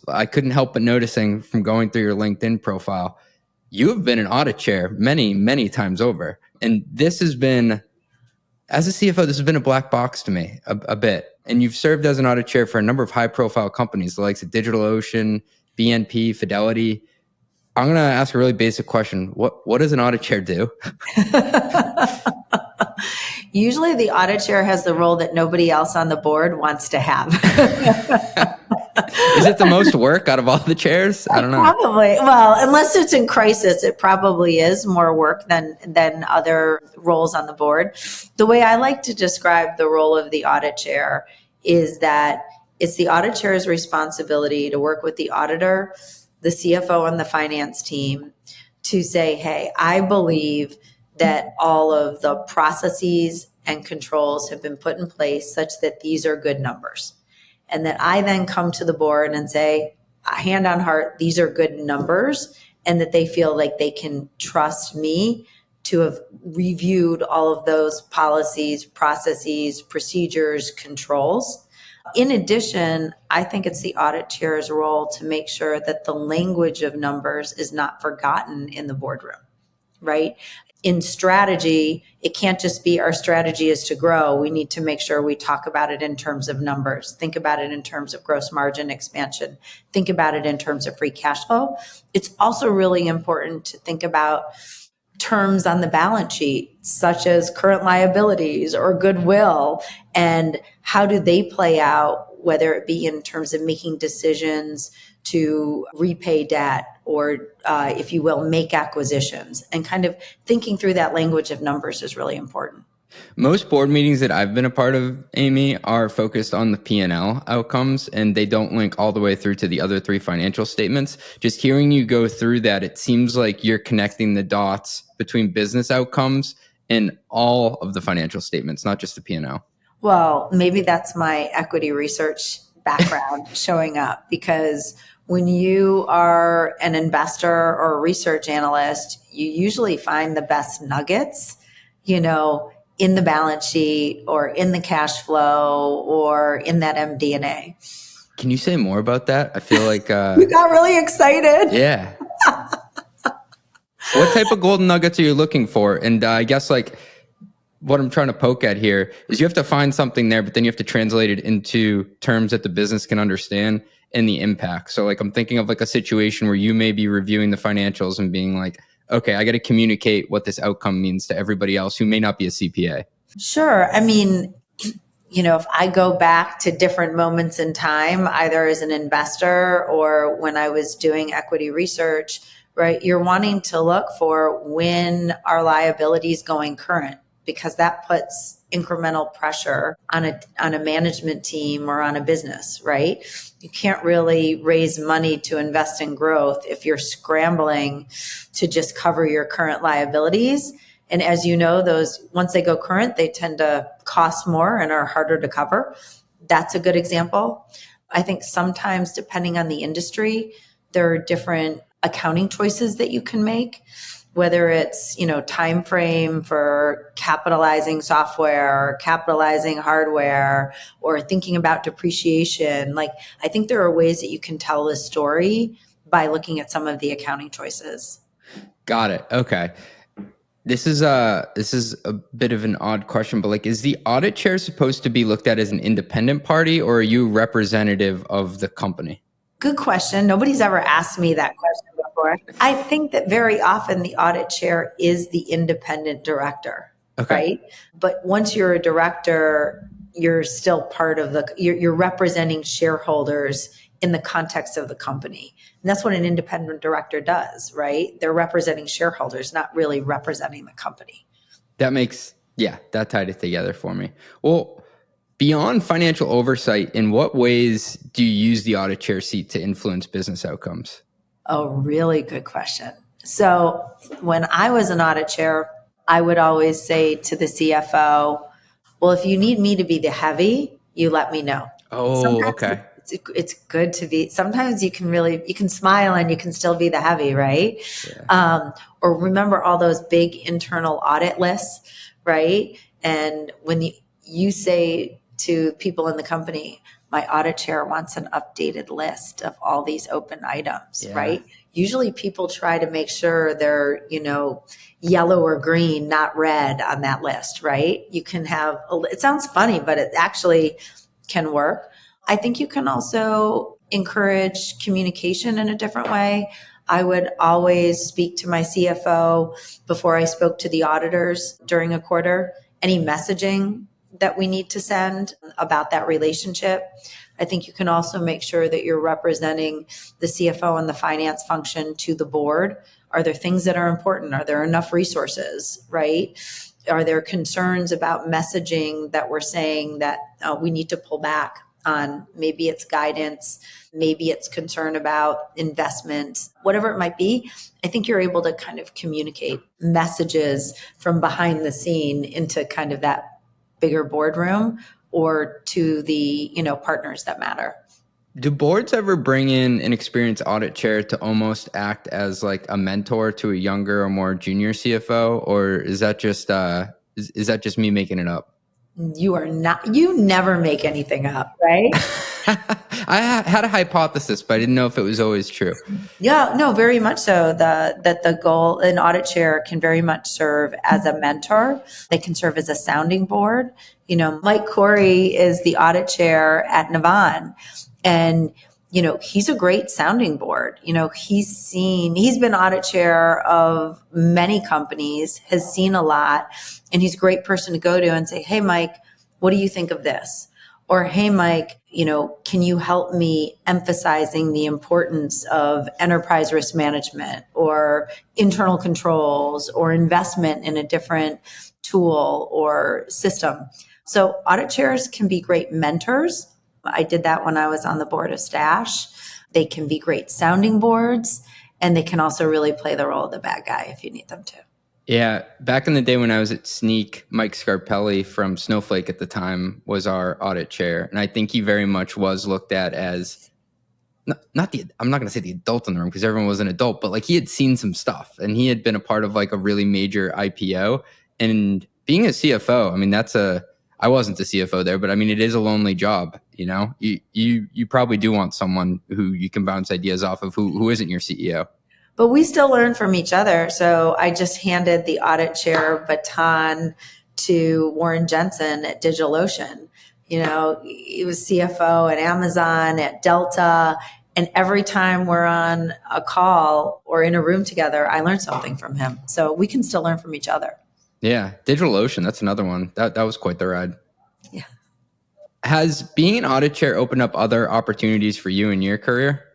I couldn't help but noticing from going through your LinkedIn profile, you have been an audit chair many, many times over. And this has been, as a CFO, this has been a black box to me a bit. And you've served as an audit chair for a number of high profile companies, the likes of DigitalOcean, BNP, Fidelity. I'm going to ask a really basic question. What does an audit chair do? Usually the audit chair has the role that nobody else on the board wants to have. Is it the most work out of all the chairs? I don't know. Probably. Well, unless it's in crisis, it probably is more work than other roles on the board. The way I like to describe the role of the audit chair is that it's the audit chair's responsibility to work with the auditor, the CFO, and the finance team to say, hey, I believe that all of the processes and controls have been put in place such that these are good numbers. And that I then come to the board and say, hand on heart, these are good numbers, and that they feel like they can trust me to have reviewed all of those policies, processes, procedures, controls. In addition, I think it's the audit chair's role to make sure that the language of numbers is not forgotten in the boardroom, right? In strategy, it can't just be our strategy is to grow. We need to make sure we talk about it in terms of numbers, think about it in terms of gross margin expansion, think about it in terms of free cash flow. It's also really important to think about terms on the balance sheet, such as current liabilities or goodwill, and how do they play out, whether it be in terms of making decisions to repay debt or, if you will, make acquisitions, and kind of thinking through that language of numbers is really important. Most board meetings that I've been a part of, Amy, are focused on the P&L outcomes, and they don't link all the way through to the other three financial statements. Just hearing you go through that, it seems like you're connecting the dots between business outcomes and all of the financial statements, not just the P&L. Well, maybe that's my equity research background showing up, because when you are an investor or a research analyst, you usually find the best nuggets, in the balance sheet or in the cash flow or in that MD&A. Can you say more about that? I feel like... You got really excited. Yeah. What type of golden nuggets are you looking for? And I guess what I'm trying to poke at here is you have to find something there, but then you have to translate it into terms that the business can understand and the impact. So I'm thinking of a situation where you may be reviewing the financials and being like, okay, I got to communicate what this outcome means to everybody else who may not be a CPA. Sure. I mean, if I go back to different moments in time, either as an investor or when I was doing equity research, right, you're wanting to look for when our liabilities going current, because that puts incremental pressure on a management team or on a business, right? You can't really raise money to invest in growth if you're scrambling to just cover your current liabilities. And as you know, those, once they go current, they tend to cost more and are harder to cover. That's a good example. I think sometimes, depending on the industry, there are different accounting choices that you can make, whether it's, time frame for capitalizing software or capitalizing hardware or thinking about depreciation. I think there are ways that you can tell this story by looking at some of the accounting choices. Got it. Okay. This is a bit of an odd question, but is the audit chair supposed to be looked at as an independent party, or are you representative of the company? Good question. Nobody's ever asked me that question before. I think that very often the audit chair is the independent director, okay, right? But once you're a director, you're still part of you're representing shareholders in the context of the company. And that's what an independent director does, right? They're representing shareholders, not really representing the company. That tied it together for me. Well, beyond financial oversight, in what ways do you use the audit chair seat to influence business outcomes? A really good question. So when I was an audit chair, I would always say to the CFO, well, if you need me to be the heavy, you let me know. Okay. It's good to be, sometimes you can smile and you can still be the heavy, right? Yeah. Or remember all those big internal audit lists, right? And when you say to people in the company, my audit chair wants an updated list of all these open items, Yeah. right? Usually people try to make sure they're, yellow or green, not red on that list, right? You can have, it sounds funny, but it actually can work. I think you can also encourage communication in a different way. I would always speak to my CFO before I spoke to the auditors during a quarter. Any messaging that we need to send about that relationship. I think you can also make sure that you're representing the CFO and the finance function to the board. Are there things that are important? Are there enough resources, right? Are there concerns about messaging that we're saying that we need to pull back on? Maybe it's guidance, maybe it's concern about investment, whatever it might be. I think you're able to kind of communicate messages from behind the scene into kind of that bigger boardroom or to the, partners that matter. Do boards ever bring in an experienced audit chair to almost act as like a mentor to a younger or more junior CFO, or is that just is that just me making it up? You never make anything up, right? I had a hypothesis, but I didn't know if it was always true. Yeah, no, very much so. That the goal, an audit chair can very much serve as a mentor. They can serve as a sounding board. Mike Corey is the audit chair at Navan, and he's a great sounding board. He's been audit chair of many companies, has seen a lot, and he's a great person to go to and say, "Hey, Mike, what do you think of this?" Or, "Hey, Mike, can you help me emphasizing the importance of enterprise risk management or internal controls or investment in a different tool or system?" So audit chairs can be great mentors. I did that when I was on the board of Stash. They can be great sounding boards, and they can also really play the role of the bad guy if you need them to. Yeah, back in the day when I was at Sneak, Mike Scarpelli from Snowflake at the time was our audit chair, and I think he very much was looked at as I'm not going to say the adult in the room because everyone was an adult, but like he had seen some stuff and he had been a part of like a really major IPO. And being a CFO, I mean, I wasn't the CFO there, but I mean, it is a lonely job. You probably do want someone who you can bounce ideas off of who isn't your CEO. But we still learn from each other. So I just handed the audit chair baton to Warren Jensen at DigitalOcean. He was CFO at Amazon, at Delta. And every time we're on a call or in a room together, I learn something from him. So we can still learn from each other. Yeah. DigitalOcean, that's another one. That was quite the ride. Yeah. Has being an audit chair opened up other opportunities for you in your career?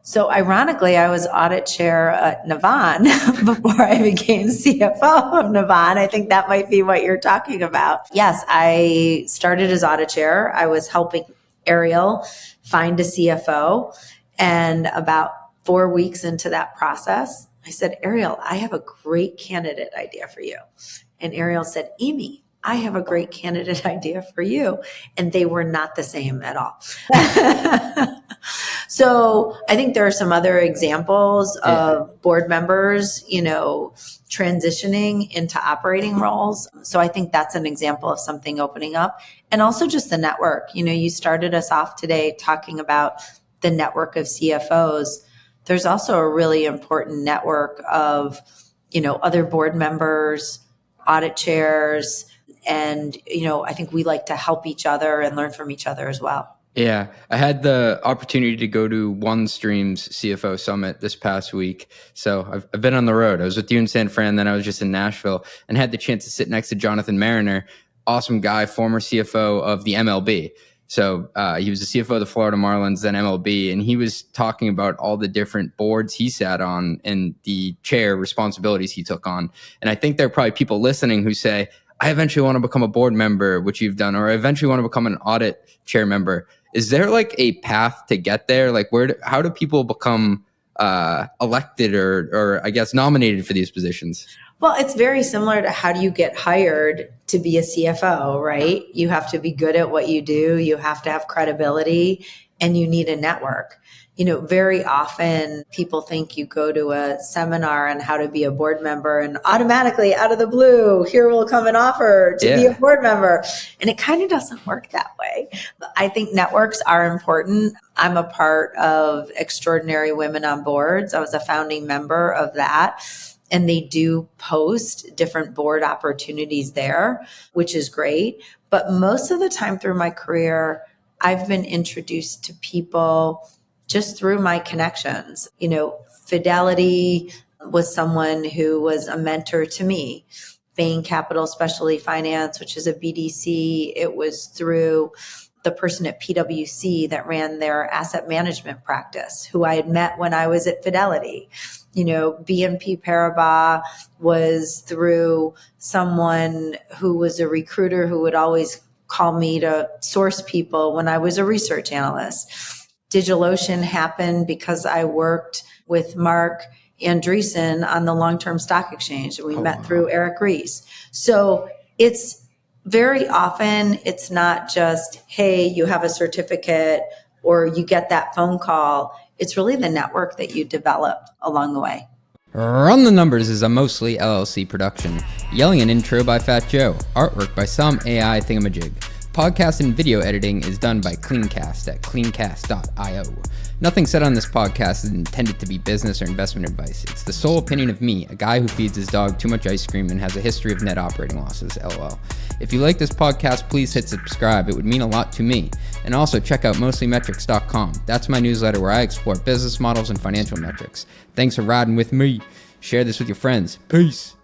So ironically, I was audit chair at Navan before I became CFO of Navan. I think that might be what you're talking about. Yes, I started as audit chair. I was helping Ariel find a CFO. And about 4 weeks into that process, I said, "Ariel, I have a great candidate idea for you." And Ariel said, "Amy, I have a great candidate idea for you." And they were not the same at all. So I think there are some other examples of board members, transitioning into operating roles. So I think that's an example of something opening up. And also just the network. You started us off today talking about the network of CFOs. There's also a really important network of, other board members, audit chairs. And, I think we like to help each other and learn from each other as well. Yeah, I had the opportunity to go to OneStream's CFO Summit this past week. So I've been on the road. I was with you in San Fran, then I was just in Nashville and had the chance to sit next to Jonathan Mariner, awesome guy, former CFO of the MLB. So he was the CFO of the Florida Marlins, then MLB, and he was talking about all the different boards he sat on and the chair responsibilities he took on. And I think there are probably people listening who say, "I eventually want to become a board member," which you've done, or "I eventually want to become an audit chair member." Is there like a path to get there? Like how do people become elected or I guess nominated for these positions? Well, it's very similar to how do you get hired to be a CFO, right? You have to be good at what you do. You have to have credibility and you need a network. very often people think you go to a seminar on how to be a board member and automatically out of the blue, here will come an offer to be a board member. And it kind of doesn't work that way. I think networks are important. I'm a part of Extraordinary Women on Boards. I was a founding member of that. And they do post different board opportunities there, which is great. But most of the time through my career, I've been introduced to people just through my connections. Fidelity was someone who was a mentor to me. Bain Capital Specialty Finance, which is a BDC, it was through the person at PwC that ran their asset management practice, who I had met when I was at Fidelity. BNP Paribas was through someone who was a recruiter who would always call me to source people when I was a research analyst. DigitalOcean happened because I worked with Mark Andreessen on the long-term stock exchange. We met through Eric Ries. So it's very often, it's not just, hey, you have a certificate or you get that phone call. It's really the network that you develop along the way. Run the Numbers is a mostly LLC production. Yelling an intro by Fat Joe. Artwork by some AI thingamajig. Podcast and video editing is done by Cleancast at cleancast.io. Nothing said on this podcast is intended to be business or investment advice. It's the sole opinion of me, a guy who feeds his dog too much ice cream and has a history of net operating losses, LOL. If you like this podcast, please hit subscribe. It would mean a lot to me. And also check out mostlymetrics.com. That's my newsletter where I explore business models and financial metrics. Thanks for riding with me. Share this with your friends. Peace.